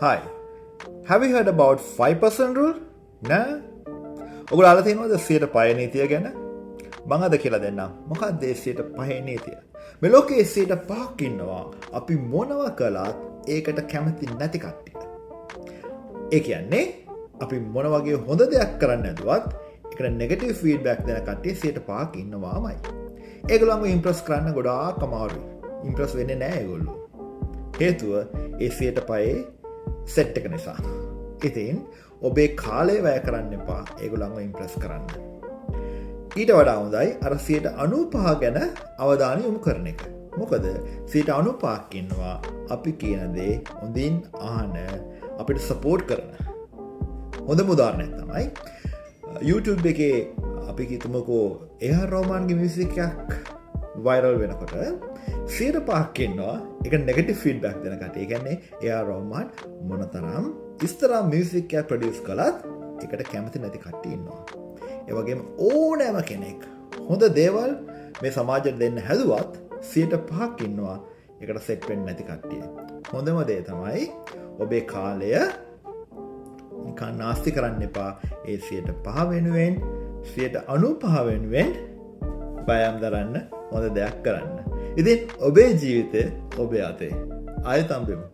Hi, have you heard about 5% rule? නෑ? ඔගොල්ලෝ අහලා තියෙනවද 100% නීතිය ගැන? මම අද කියලා දෙන්නම්. මොකක්ද 100% නීතිය? මේ ලෝකේ 105ක් ඉන්නවා. අපි මොනවා කළත් ඒකට කැමති නැති කට්ටිය. ඒ කියන්නේ අපි මොන වගේ හොඳ දෙයක් කරන්න නැදුවත් ඒකට නෙගටිව් ෆීඩ්බැක් දෙන කට්ටිය 105ක් ඉන්නවාමයි. ඒගොල්ලන්ව ඉම්ප්‍රස් කරන්න ගොඩාක් අමාරුයි. ඉම්ප්‍රස් වෙන්නේ නැහැ ඒගොල්ලෝ. හේතුව ඒ 105 සෙට් එක නිසා. ඉතින් ඔබේ කාලය වැය කරන්න එපා ඒගොල්ලන්ව ඉම්ප්‍රස් කරන්න. ඊට වඩා හොඳයි අර 95 ගැන අවධානය යොමු කරන එක. මොකද 95ක් ඉන්නවා අපි කියන දේ හොඳින් අහන අපිට සපෝට් කරන. හොඳම උදාහරණයක් තමයි YouTube එකේ අපි හිතමුකෝ එයා රෝමාන්ගේ මියුසික් එකක් වයිරල් වෙනකොට 105ක් ඉන්නවා ඒක නෙගටිව් ෆීඩ්බැක් දෙන කට්ටිය. ඒ කියන්නේ එයා රෝමාන් මොනතරම් ඉස්තරම් මියුසික් එකක් ප්‍රොඩියුස් කළත් ඒකට කැමති නැති කට්ටිය ඉන්නවා. ඒ වගේම ඕනෑම කෙනෙක් හොඳ දේවල් මේ සමාජයට දෙන්න හැදුවත් 105ක් ඉන්නවා ඒකට සෙට් වෙන්නේ නැති කට්ටිය. හොඳම දේ තමයි ඔබේ කාලය නිකන් නාස්ති කරන්න එපා. ඒ 105 වෙනුවෙන් 95 වෙනුවෙන් වෑයම් දරන්න හොඳ දෙයක් කරන්න. ඉතින් ඔබේ ජීවිතය ඔබේ අතේ. ආයෙත් හම්බෙමු.